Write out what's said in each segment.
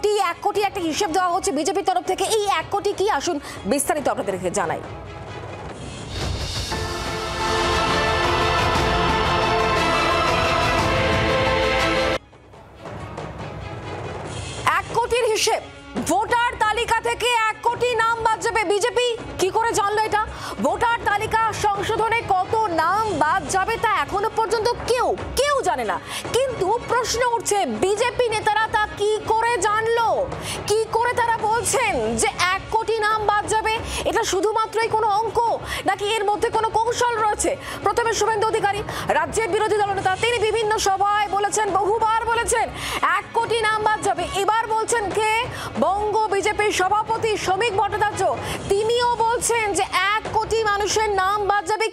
কোটি 1 কোটি একটা হিসেব দেওয়া হচ্ছে বিজেপির তরফ থেকে। এই 1 কোটি কি, আসুন বিস্তারিত আপনাদেরকে জানাই। 1 কোটির হিসেব, ভোটার তালিকা থেকে 1 কোটি নাম বাদ যাবে। বিজেপি কি করে জানলো এটা? ভোটার তালিকা সংশোধনে কত নাম বাদ যাবে তা এখনো পর্যন্ত কেউ জানে না। কিন্তু প্রশ্ন উঠছে, বিজেপি নেতারা তা কি করে জানলো? কি করে তারা বলছেন যে 1 কোটি নাম বাদ যাবে? এটা শুধুমাত্রই কোনো অঙ্ক, নাকি এর মধ্যে কোনো কৌশল রয়েছে? প্রথমে শুভেন্দু অধিকারী, রাজ্যের বিরোধী দলনেতা, তিনি বিভিন্ন সভায় বলেছেন, বহুবার বলেছেন 1 কোটি নাম বাদ যাবে। এবার বলছেন কে? বঙ্গ বিজেপির সভাপতি শ্রমিক ভট্টাচার্য, তিনিও বলছেন যে 1 কোটি মানুষের নাম বাদ যাবে।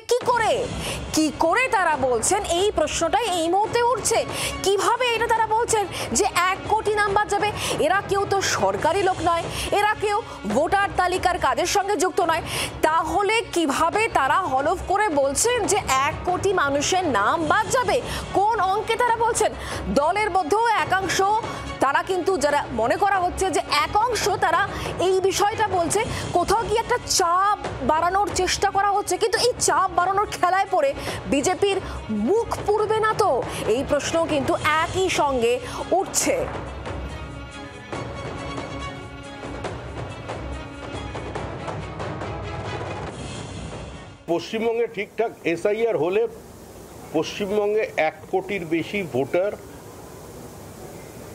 কি করে তারা বলছেন, এই প্রশ্নটাই এই মুহূর্তে উঠছে। কিভাবে এটা তারা বলছেন যে 1 কোটি নাম বাদ যাবে? এরা কেউ তো সরকারি লোক নয়, এরা কেউ ভোটার তালিকার কাজের সঙ্গে যুক্ত নয়। তাহলে কিভাবে তারা হলফ করে বলছেন যে 1 কোটি মানুষের নাম বাদ যাবে? কোন অঙ্কে তারা বলছেন? দলের মধ্যেও একাংশ, তারা কিন্তু যারা মনে করা হচ্ছে যে এক অংশ তারা এই বিষয়টা বলছে কোথাও কি একটা চাপ বাড়ানোর চেষ্টা করা হচ্ছে। কিন্তু এই চাপ বাড়ানোর খেলায় পড়ে বিজেপির মুখ পুড়বে না তো? এই প্রশ্ন কিন্তু একই সঙ্গে উঠছে। পশ্চিমবঙ্গে ঠিকঠাক এসআইআর হলে পশ্চিমবঙ্গে 1 কোটির বেশি ভোটার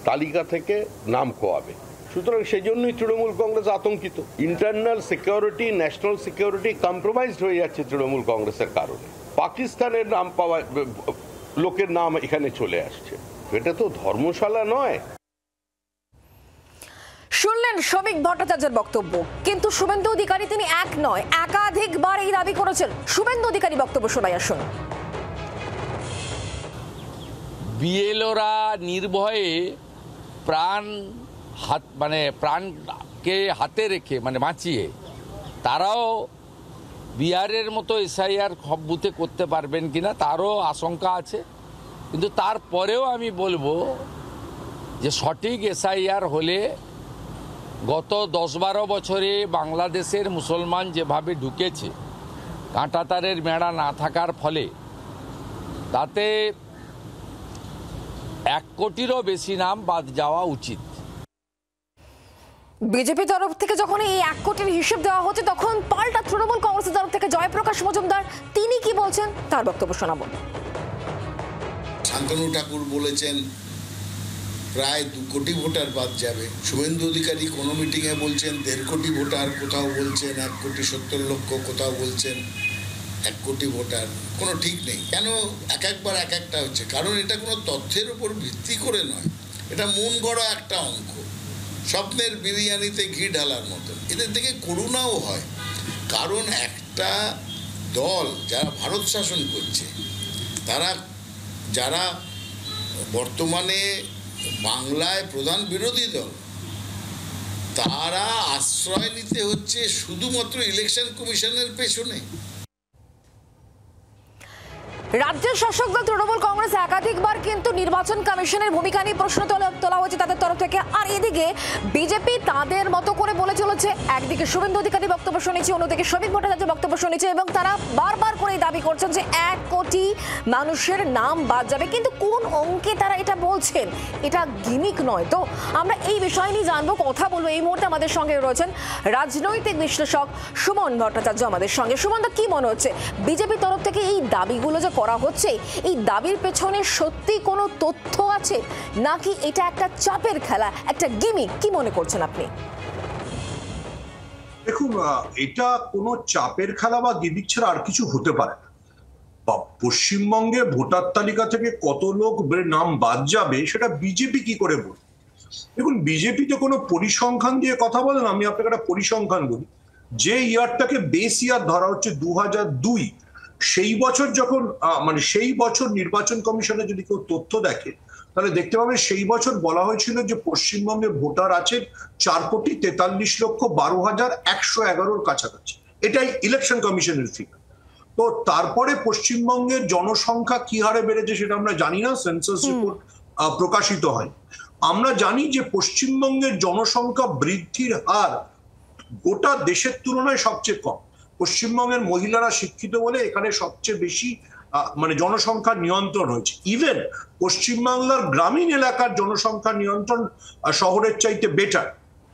তালিকা থেকে নাম খোয়াবে। সুতরাং সেই জন্যই তৃণমূল কংগ্রেস আতঙ্কিত। Internal security, national security compromised হয়ে যাচ্ছে তৃণমূল কংগ্রেসের কারণে। পাকিস্তানের নাম পাওয়া লোকের নাম এখানে চলে আসছে। এটা তো ধর্মশালা নয়। শুনলেন শ্রমিক ভট্টাচার্যের বক্তব্য। কিন্তু শুভেন্দু অধিকারী তিনি এক নয়, একাধিকবার এই দাবি করেছেন। শুভেন্দু অধিকারী বক্তব্য শোনাই, আসুন। বিএলওরা নির্ভয়ে প্রাণকে হাতে রেখে বাঁচিয়ে তারাও বিহারের মতো এসআইআর সব বুথে করতে পারবেন কিনা তারও আশঙ্কা আছে। কিন্তু তারপরেও আমি বলবো যে সঠিক এসআইআর হলে গত 10-12 বছরে বাংলাদেশের মুসলমান যেভাবে ঢুকেছে কাঁটাতারের মেড়া না থাকার ফলে, তাতে 1 কোটিরও বেশি নাম বাদ যাওয়া উচিত। বিজেপি তরফ থেকে যখন এই 1 কোটির হিসেব দেওয়া হচ্ছে, তখন পাল্টা তৃণমূল কংগ্রেসের তরফ থেকে জয়প্রকাশ মজুমদার তিনি কি বলছেন তার বক্তব্য শোনাবো। শান্তনু ঠাকুর বলেছেন প্রায় 2 কোটি ভোটার বাদ যাবে। শুভেন্দু অধিকারী কোনো মিটিংয়ে বলছেন 1.5 কোটি ভোটার, কোথাও বলছেন 1 কোটি 70 লক্ষ, কোথাও বলছেন 1 কোটি ভোটার। কোনো ঠিক নেই। কেন একবার এক একটা হচ্ছে? কারণ এটা কোনো তথ্যের উপর ভিত্তি করে নয়, এটা মন গড়া একটা অঙ্ক, স্বপ্নের বিরিয়ানিতে ঘি ঢালার মতন। এদের থেকে করুণাও হয়, কারণ একটা দল যারা ভারত শাসন করছে, যারা বর্তমানে বাংলায় প্রধান বিরোধী দল, তারা আশ্রয় নিতে হচ্ছে শুধুমাত্র ইলেকশন কমিশনের পেছনে। রাজ্যের শাসক দল তৃণমূল কংগ্রেস একাধিকবার কিন্তু নির্বাচন কমিশনের ভূমিকা নিয়ে প্রশ্ন তোলা হয়েছে তাদের তরফ থেকে। আর এদিকে বিজেপি তাদের মতো করে বলে চলেছে। একদিকে শুভেন্দু অধিকারী বক্তব্য শুনেছি, অন্যদিকে শ্রমিক ভট্টাচার্যের বক্তব্য শুনেছি, এবং তারা বারবার করে দাবি করছেন যে 1 কোটি মানুষের নাম বাদ যাবে। কিন্তু কোন অঙ্কে তারা এটা বলছেন? এটা গিমিক নয় তো? আমরা এই বিষয় নিয়ে জানবো, কথা বলবো। এই মুহূর্তে আমাদের সঙ্গে রয়েছেন রাজনৈতিক বিশ্লেষক সুমন ভট্টাচার্য আমাদের সঙ্গে। সুমন দা, কি মনে হচ্ছে বিজেপির তরফ থেকে এই দাবিগুলো যে করা হচ্ছে, এই দাবির পেছনে সত্যি কোনো তথ্য আছে, নাকি এটা একটা চাপের খেলা, একটা গিমিক? কি মনে করছেন আপনি? দেখুন, এটা কোনো চাপের খেলা বা গিমিক ছাড়া আর কিছু হতে পারে না। পশ্চিমবঙ্গে ভোটার তালিকা থেকে কত লোক নাম বাদ যাবে সেটা বিজেপি কি করে বলবে? দেখুন, বিজেপি তো কোনো পরিসংখ্যান দিয়ে কথা বলেন। আমি আপনাকে একটা পরিসংখ্যান বলি। যে ইয়ারটাকে বেস ইয়ার ধরা হচ্ছে 2002, সেই বছর যখন সেই বছর নির্বাচন কমিশনে যদি কেউ তথ্য দেখে, তাহলে দেখতে পাবে সেই বছর বলা হয়েছিল যে পশ্চিমবঙ্গে ভোটার আছে 4,43,12,111 কাছাকাছি। এটাই ইলেকশন কমিশনের ফিগার। তো তারপরে পশ্চিমবঙ্গের জনসংখ্যা কি হারে বেড়েছে সেটা আমরা জানি না, সেন্সাস রিপোর্ট প্রকাশিত হয়। আমরা জানি যে পশ্চিমবঙ্গের জনসংখ্যা বৃদ্ধির হার গোটা দেশের তুলনায় সবচেয়ে কম। পশ্চিমবঙ্গের মহিলারা শিক্ষিত বলে এখানে সবচেয়ে বেশি মানে জনসংখ্যা নিয়ন্ত্রণ হয়েছে। ইভেন পশ্চিমবাংলার গ্রামীণ এলাকার জনসংখ্যা নিয়ন্ত্রণ শহরের চাইতে বেটার।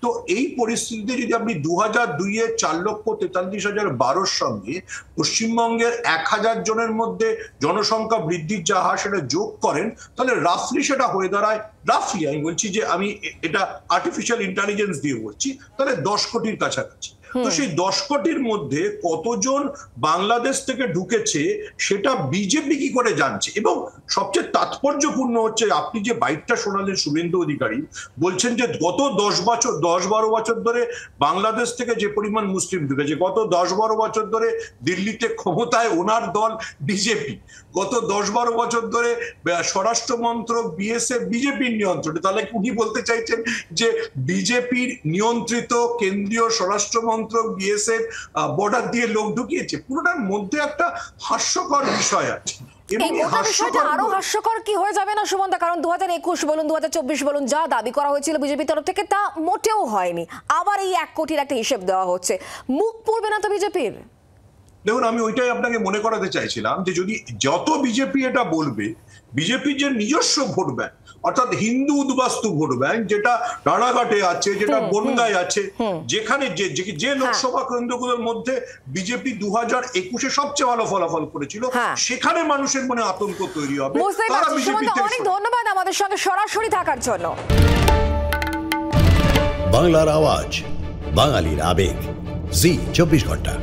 তো এই পরিস্থিতিতে যদি আপনি 2002-এর 4,43,012 সঙ্গে পশ্চিমবঙ্গের 1,000 জনের মধ্যে জনসংখ্যা বৃদ্ধির যা হার সেটা যোগ করেন, তাহলে রাফলি সেটা হয়ে দাঁড়ায়, রাফলি আমি বলছি যে আমি এটা আর্টিফিশিয়াল ইন্টেলিজেন্স দিয়ে বলছি, তাহলে 10 কোটির কাছাকাছি। তো সেই 10 কোটির মধ্যে কতজন বাংলাদেশ থেকে ঢুকেছে সেটা বিজেপি কি করে জানছে? এবং সবচেয়ে তাৎপর্যপূর্ণ হচ্ছে আপনি যে বাইটটা শোনালেন শুভেন্দু অধিকারী, বলছেন যে গত 10-12 বছর ধরে বাংলাদেশ থেকে যে পরিমাণ মুসলিম ঢুকেছে, গত 10-12 বছর ধরে দিল্লিতে ক্ষমতায় ওনার দল বিজেপি, গত 10-12 বছর ধরে স্বরাষ্ট্র মন্ত্রক বিএসএফ বিজেপির নিয়ন্ত্রণে। তাহলে উনি বলতে চাইছেন যে বিজেপির নিয়ন্ত্রিত কেন্দ্রীয় স্বরাষ্ট্র মন্ত্রক বিএসএফ বর্ডার দিয়ে লোক ঢুকিয়েছে। পুরোটার মধ্যে একটা হাস্যকর বিষয় আছে। এই গোটা বিষয়টা আরো হাস্যকর কি হয়ে যাবে না সুমনদা? কারণ 2021 বলুন 2024 বলুন যা দাবি করা হয়েছিল বিজেপির তরফ থেকে তা মোটেও হয়নি। আবার এই 1 কোটির একটা হিসেব দেওয়া হচ্ছে, মুখ পুড়বে না তো বিজেপির? দেখুন, আমি ওইটাই আপনাকে মনে করাতে চাইছিলাম যে যদি যত বিজেপি এটা বলবে, বিজেপির যে নিজস্ব ভোট ব্যাংক অর্থাৎ হিন্দু উদ্বাস্তু ভোট ব্যাংক যেটা রানাঘাটে আছে, যেটা বনগাঁয় আছে, যেখানে যে লোকসভা কেন্দ্রগুলোর মধ্যে বিজেপি 2021-এ সবচেয়ে ভালো ফলাফল করেছিল, সেখানে মানুষের মনে আতঙ্ক তৈরি হবে। অনেক ধন্যবাদ আমাদের সঙ্গে সরাসরি থাকার জন্য। বাংলার আওয়াজ, বাঙালির আবেগ, জি 24 ঘন্টা।